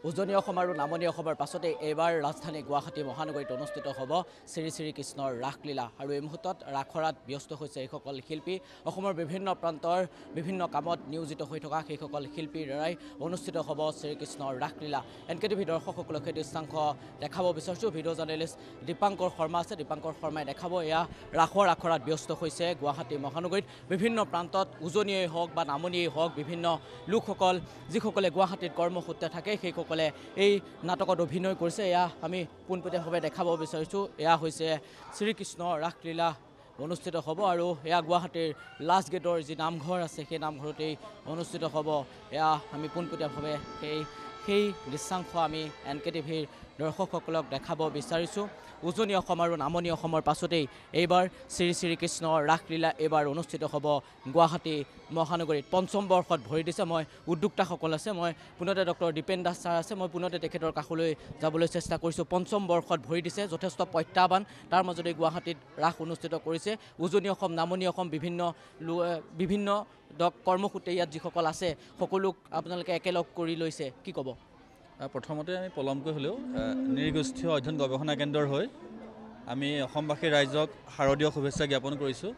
উজনি অসম আৰু নামনি অসমৰ পাছতে এইবাৰ ৰাজধানী গুৱাহাটী মহানগৰীত অনুষ্ঠিত হ'ব শ্ৰী শ্ৰী কৃষ্ণৰ ৰাসলীলা আৰু এই মুহূৰ্তত ৰাসৰাত ব্যস্ত হৈছে এইসকল শিল্পী অসমৰ বিভিন্ন প্ৰান্তৰ বিভিন্ন কামত নিয়োজিত হৈ থকা সেইসকল শিল্পীৰ দ্বাৰাই অনুষ্ঠিত হ'ব শ্ৰীকৃষ্ণৰ ৰাসলীলা এনকেটিভি দৰ্শকসকলক সেই দৃশ্যাংশ দেখাব বিচাৰিছোঁ ভিডিঅ' জাৰ্নেলিষ্ট দীপাংকৰ শৰ্মা আছে দীপাংকৰ শৰ্মাই দেখাব এয়া ৰাসৰ আখৰাত ব্যস্ত হৈছে গুৱাহাটী মহানগৰীত বিভিন্ন প্ৰান্তত উজনিয়েই হওক বা নামনিয়েই হওক বিভিন্ন লোকসকল যিসকলে গুৱাহাটীত কৰ্মসূত্ৰে থাকে সেইসকলে এই নাটকত অভিনয় কৰিছে এয়া আমি পোনপটীয়াভাৱে দেখাব বিচাৰিছোঁ এয়া হৈছে শ্ৰীকৃষ্ণ ৰাসলীলা অনুষ্ঠিত হ'ব আৰু এয়া গুৱাহাটীৰ লাষ্ট গেটৰ যি নামঘৰ আছে সেই নামঘৰতেই অনুষ্ঠিত হ'ব এয়া আমি পোনপটীয়াভাৱে সেই দৃশ্যাংশ আমি এনকেটিভিৰ দৰ্শকসকলক দেখাব বিচাৰিছোঁ উজনি অসম আৰু নামনি অসমৰ পাছতেই এইবাৰ শ্ৰী শ্ৰীকৃষ্ণৰ ৰাসলীলা এইবাৰ অনুষ্ঠিত হ'ব গুৱাহাটী মহানগৰীত পঞ্চম বৰ্ষত ভৰি দিছে মই উদ্যোক্তাসকল আছে মই পুনতে ডক্টৰ দীপেন দাস ছাৰ আছে মই পুনতে তেখেতৰ কাষলৈ যাবলৈ চেষ্টা কৰিছোঁ পঞ্চম বৰ্ষত ভৰি দিছে যথেষ্ট প্ৰত্যাহ্বান তাৰ মাজতে গুৱাহাটীত ৰাস অনুষ্ঠিত কৰিছে উজনি অসম নামনি অসম বিভিন্ন কৰ্মসূত্ৰে ইয়াত যিসকল আছে সকলোক আপোনালোকে একেলগ কৰি লৈছে কি ক'ব প্ৰথমতে আমি পলমকৈ হ'লেও নৃগোষ্ঠীয় অধ্যয়ন গৱেষণা কেন্দ্ৰৰ হৈ আমি অসমবাসী ৰাইজক শাৰদীয় শুভেচ্ছা জ্ঞাপন কৰিছোঁ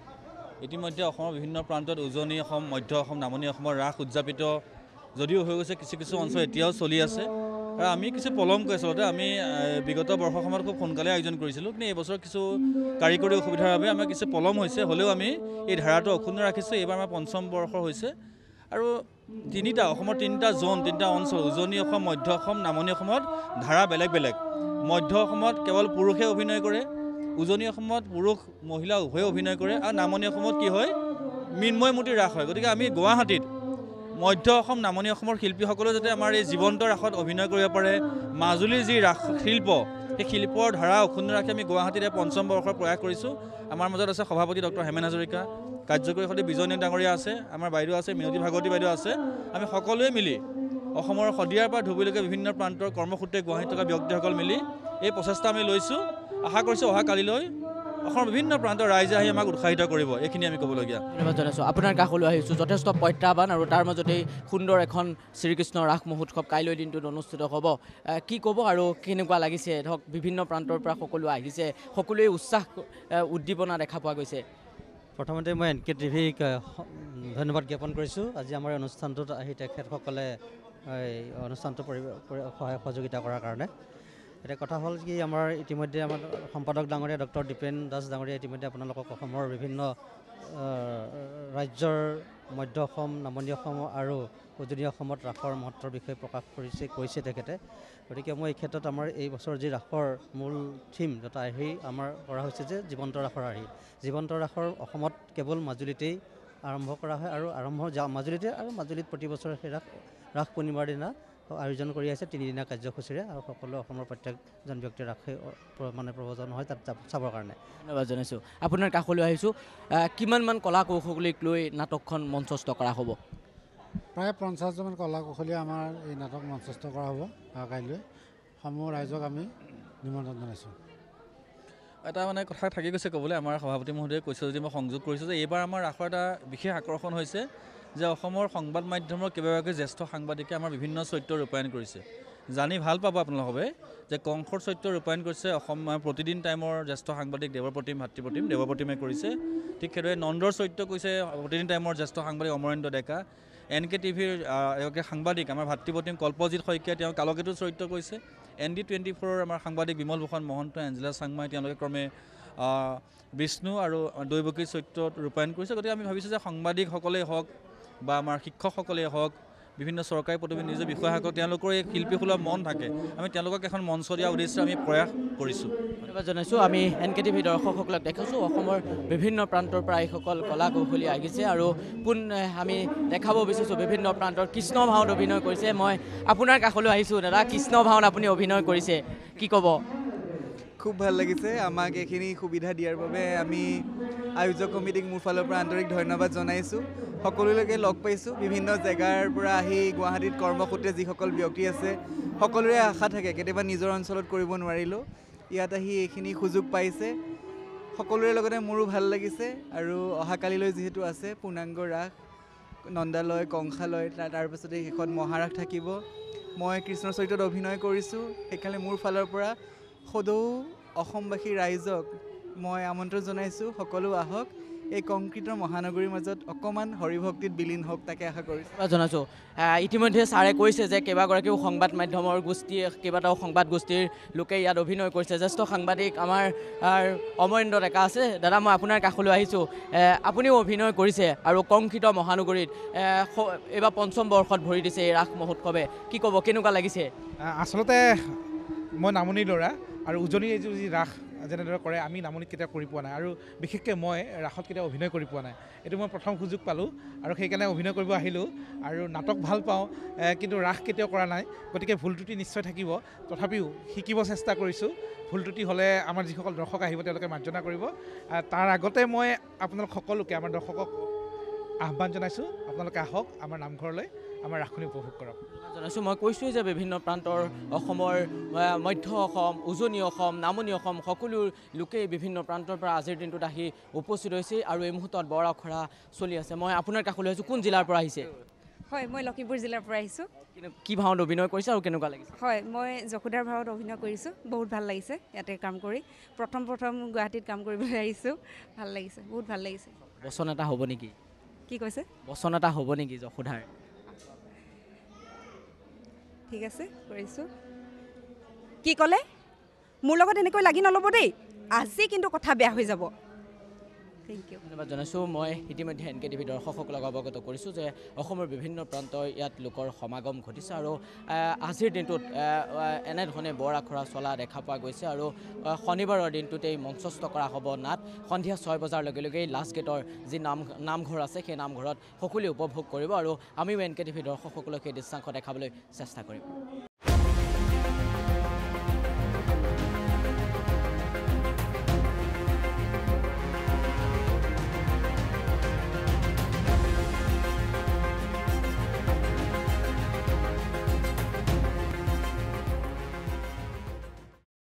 ইতিমধ্যে অসমৰ বিভিন্ন প্ৰান্তত উজনি অসম মধ্য অসম নামনি অসমৰ ৰাস উদযাপিত যদিও হৈ গৈছে কিছু অঞ্চল এতিয়াও চলি আছে আৰু আমি কিছু পলমকৈ আচলতে আমি বিগত বৰ্ষসমূহত খুব সোনকালে আয়োজন কৰিছিলোঁ কিন্তু এইবছৰ কিছু কাৰিকৰী অসুবিধাৰ বাবে আমাৰ কিছু পলম হৈছে হ'লেও আমি এই ধাৰাটো অক্ষুণ্ণ ৰাখিছোঁ এইবাৰ আমাৰ পঞ্চম বৰ্ষ হৈছে আৰু অসমৰ তিনিটা জোন তিনিটা অঞ্চল উজনি অসম মধ্য অসম নামনি অসমত ধাৰা বেলেগ বেলেগ মধ্য অসমত কেৱল পুৰুষে অভিনয় কৰে উজনি অসমত পুৰুষ মহিলা উভয়ে অভিনয় কৰে আৰু নামনি অসমত কি হয় মৃন্ময় মূৰ্তি ৰাস হয় গতিকে আমি গুৱাহাটীত মধ্য অসম নামনি অসমৰ শিল্পীসকলেও যাতে আমাৰ এই জীৱন্ত ৰাসত অভিনয় কৰিব পাৰে মাজুলীৰ যি ৰাস শিল্প সেই শিল্পৰ ধাৰা অক্ষুণ্ণ ৰাখি আমি গুৱাহাটীত পঞ্চম বৰ্ষৰ প্ৰয়াস কৰিছোঁ আমাৰ মাজত আছে সভাপতি ডক্টৰ হেমেন হাজৰিকা কাৰ্যকৰী সদস্য বিজয় ডাঙৰীয়া আছে আমাৰ বাইদেউ আছে মিনতী ভাগৱতী বাইদেউ আছে আমি সকলোৱে মিলি অসমৰ শদিয়াৰ পৰা ধুবুৰীলৈকে বিভিন্ন প্ৰান্তৰ কৰ্মসূত্ৰে গুৱাহাটীত থকা ব্যক্তিসকল মিলি এই প্ৰচেষ্টা আমি লৈছোঁ আশা কৰিছোঁ অহা কালিলৈ অসমৰ বিভিন্ন প্ৰান্তৰ ৰাইজে আহি আমাক উৎসাহিত কৰিব এইখিনি আমি ক'বলগীয়া ধন্যবাদ জনাইছোঁ আপোনাৰ কাষলৈ আহিছোঁ যথেষ্ট প্ৰত্যাহ্বান আৰু তাৰ মাজতেই সুন্দৰ এখন শ্ৰীকৃষ্ণ ৰাস মহোৎসৱ কাইলৈ দিনটোত অনুষ্ঠিত হ'ব কি ক'ব আৰু কেনেকুৱা লাগিছে ধৰক বিভিন্ন প্ৰান্তৰ পৰা সকলো আহিছে সকলোৱে উৎসাহ উদ্দীপনা দেখা পোৱা গৈছে প্ৰথমতে মই এনকেটিভিক ধন্যবাদ জ্ঞাপন কৰিছোঁ আজি আমাৰ অনুষ্ঠানটোত আহি তেখেতসকলে অনুষ্ঠানটো সহায় সহযোগিতা কৰাৰ কাৰণে এতিয়া কথা হ'ল কি আমাৰ ইতিমধ্যে আমাৰ সম্পাদক ডাঙৰীয়া ডক্টৰ দীপেন দাস ডাঙৰীয়া ইতিমধ্যে আপোনালোকক অসমৰ বিভিন্ন ৰাজ্যৰ মধ্য অসম নামনি অসম আৰু উজনি অসমত ৰাসৰ মহত্বৰ বিষয়ে প্ৰকাশ কৰিছে তেখেতে গতিকে মই এই ক্ষেত্ৰত আমাৰ এই বছৰ যি ৰাসৰ মূল থিম য'ত আৰ্হি আমাৰ কৰা হৈছে যে জীৱন্ত ৰাসৰ আৰ্হি জীৱন্ত ৰাসৰ অসমত কেৱল মাজুলীতেই আৰম্ভ কৰা হয় আৰু মাজুলীত প্ৰতি বছৰে সেই ৰাস পূৰ্ণিমাৰ দিনা আয়োজন কৰি আছে 3 দিনীয়া কাৰ্যসূচীৰে আৰু সকলো অসমৰ প্ৰত্যেকজন ব্যক্তিৰ ৰাসে প্ৰৱজন হয় তাত চাবৰ কাৰণে ধন্যবাদ জনাইছোঁ আপোনাৰ কাষলৈ আহিছোঁ কিমানমান কলা কৌশলীক লৈ নাটকখন মঞ্চস্থ কৰা হ'ব প্ৰায় 50জনমান কলা কৌশলীয়ে আমাৰ এই নাটক মঞ্চস্থ কৰা হ'ব কাইলৈ সমূহ ৰাইজক আমি নিমন্ত্ৰণ জনাইছোঁ এটা কথা থাকি গৈছে ক'বলৈ আমাৰ সভাপতি মহোদয়ে কৈছে যদি মই সংযোগ কৰিছোঁ যে এইবাৰ আমাৰ ৰাসৰ এটা বিশেষ আকৰ্ষণ হৈছে যে অসমৰ সংবাদ মাধ্যমৰ কেইবাগৰাকী জ্যেষ্ঠ সাংবাদিকে আমাৰ বিভিন্ন চৰিত্ৰ ৰূপায়ণ কৰিছে জানি ভাল পাব আপোনালোকে যে কংসৰ চৰিত্ৰ ৰূপায়ণ কৰিছে অসম প্ৰতিদিন টাইমৰ জ্যেষ্ঠ সাংবাদিক দেৱপ্ৰতিমে কৰিছে ঠিক সেইদৰে নন্দৰ চৰিত্ৰ কৈছে প্ৰতিদিন টাইমৰ জ্যেষ্ঠ সাংবাদিক অমৰেন্দ্ৰ ডেকা এনকেটিভিৰ এগৰাকী সাংবাদিক আমাৰ ভাতৃপ্ৰতিম কল্পজিৎ শইকীয়া তেওঁ কালকেতুৰ চৰিত্ৰ কৰিছে ND24ৰ আমাৰ সাংবাদিক বিমল ভূষণ মহন্ত এঞ্জেলা চাংমাই তেওঁলোকে ক্ৰমে বিষ্ণু আৰু দৈৱকীৰ চৰিত্ৰত ৰূপায়ণ কৰিছে গতিকে আমি ভাবিছোঁ যে সাংবাদিকসকলেই হওক বা আমাৰ শিক্ষকসকলেই হওক বিভিন্ন চৰকাৰী পদবী নিজৰ বিষয়াসকল তেওঁলোকৰ এই শিল্পীসুলভ মন থাকে আমি তেওঁলোকক এখন মঞ্চ দিয়া উদ্দেশ্যে আমি প্ৰয়াস কৰিছোঁ ধন্যবাদ জনাইছোঁ আমি এনকেটিভি দৰ্শকসকলক দেখাইছোঁ অসমৰ বিভিন্ন প্ৰান্তৰ পৰা এইসকল কলা কৌশলী আহিছে আৰু আমি দেখাব বিচাৰিছোঁ বিভিন্ন প্ৰান্তৰ কৃষ্ণ ভাওত অভিনয় কৰিছে মই আপোনাৰ কাষলৈ আহিছোঁ দাদা কৃষ্ণ ভাওত আপুনি অভিনয় কৰিছে কি ক'ব খুব ভাল লাগিছে আমাক এইখিনি সুবিধা দিয়াৰ বাবে আমি আয়োজক কমিটিক মোৰ ফালৰ পৰা আন্তৰিক ধন্যবাদ জনাইছোঁ সকলোলৈকে লগ পাইছোঁ বিভিন্ন জেগাৰ পৰা আহি গুৱাহাটীত কৰ্মসূত্ৰে যিসকল ব্যক্তি আছে সকলোৰে আশা থাকে কেতিয়াবা নিজৰ অঞ্চলত কৰিব নোৱাৰিলেও ইয়াত আহি এইখিনি সুযোগ পাইছে সকলোৰে লগতে মোৰো ভাল লাগিছে আৰু অহাকালিলৈ যিহেতু আছে পূৰ্ণাংগ ৰাস নন্দালয় কংসালয় তাৰপিছতে এখন মহাৰাস থাকিব মই কৃষ্ণৰ চৰিত্ৰত অভিনয় কৰিছোঁ। সেইকাৰণে মোৰ ফালৰ পৰা সদৌ অসমবাসী ৰাইজক মই আমন্ত্ৰণ জনাইছোঁ, সকলো আহক, এই কংক্ৰিটৰ মহানগৰীৰ মাজত অকণমান হৰিভক্তিত বিলীন হওক, তাকে আশা কৰিছোঁ। জনাইছোঁ ইতিমধ্যে ছাৰে কৈছে যে কেইবাগৰাকীও সংবাদ মাধ্যমৰ গোষ্ঠী, কেইবাটাও সংবাদ গোষ্ঠীৰ লোকে ইয়াত অভিনয় কৰিছে। জ্যেষ্ঠ সাংবাদিক আমাৰ অমৰেন্দ্ৰ ডেকা আছে। দাদা, মই আপোনাৰ কাষলৈ আহিছোঁ। আপুনিও অভিনয় কৰিছে আৰু কংক্ৰিট মহানগৰীত এইবাৰ ৫ম বৰ্ষত ভৰি দিছে এই ৰাস মহোৎসৱে। কি ক'ব, কেনেকুৱা লাগিছে? আচলতে মই নামনিৰ ল'ৰা আৰু উজনিৰ এইযোৰ যি ৰাস যেনেদৰে কৰে আমি নামনিত কেতিয়াও কৰি পোৱা নাই, আৰু বিশেষকৈ মই ৰাসত কেতিয়াও অভিনয় কৰি পোৱা নাই। এইটো মই প্ৰথম সুযোগ পালোঁ আৰু সেইকাৰণে অভিনয় কৰিব আহিলোঁ। আৰু নাটক ভাল পাওঁ, কিন্তু ৰাস কেতিয়াও কৰা নাই, গতিকে ভুল ত্ৰুটি নিশ্চয় থাকিব। তথাপিও শিকিব চেষ্টা কৰিছোঁ। ভুল ত্ৰুটি হ'লে আমাৰ যিসকল দৰ্শক আহিব তেওঁলোকে মাৰ্জনা কৰিব। তাৰ আগতে মই আপোনালোক সকলোকে, আমাৰ দৰ্শকক আহ্বান জনাইছোঁ, আপোনালোকে আহক আমাৰ নামঘৰলৈ, আমাৰ ৰাসখনি উপভোগ কৰক। জনাইছোঁ, মই কৈছোঁৱেই যে বিভিন্ন প্ৰান্তৰ অসমৰ মধ্য অসম, উজনি অসম, নামনি অসম সকলো লোকেই বিভিন্ন প্ৰান্তৰ পৰা আজিৰ দিনটোত আহি উপস্থিত হৈছে আৰু এই মুহূৰ্তত বৰ আখৰা চলি আছে। মই আপোনাৰ কাষলৈ আহিছোঁ। কোন জিলাৰ পৰা আহিছে? হয়, মই লখিমপুৰ জিলাৰ পৰা আহিছোঁ। কি ভাওত অভিনয় কৰিছে আৰু কেনেকুৱা লাগিছে? হয়, মই যশোদাৰ ভাওত অভিনয় কৰিছোঁ। বহুত ভাল লাগিছে ইয়াতে কাম কৰি। প্ৰথম গুৱাহাটীত কাম কৰিবলৈ আহিছোঁ, ভাল লাগিছে, বহুত ভাল লাগিছে। বচন এটা হ'ব নেকি? কি কৈছে? বচন এটা হ'ব নেকি যশোদাৰ? ঠিক আছে, কৰিছোঁ। কি ক'লে? মোৰ লগত এনেকৈ লাগি নল'ব দেই, আজি কিন্তু কথা বেয়া হৈ যাব। Thank you. ধন্যবাদ জনাইছোঁ। মই ইতিমধ্যে NKTV দৰ্শকসকলক অৱগত কৰিছোঁ যে অসমৰ বিভিন্ন প্ৰান্তৰ ইয়াত লোকৰ সমাগম ঘটিছে আৰু আজিৰ দিনটোত এনেধৰণে বৰ আখৰা চলা দেখা পোৱা গৈছে আৰু শনিবাৰৰ দিনটোতেই মঞ্চস্থ কৰা হ'ব নাট। সন্ধিয়া 6 বজাৰ লগে লগেই লাষ্ট গেটৰ যি নামঘৰ আছে সেই নামঘৰত সকলোৱে উপভোগ কৰিব আৰু আমিও NKTV দৰ্শকসকলক সেই দৃশ্যাংশ দেখাবলৈ চেষ্টা কৰিম।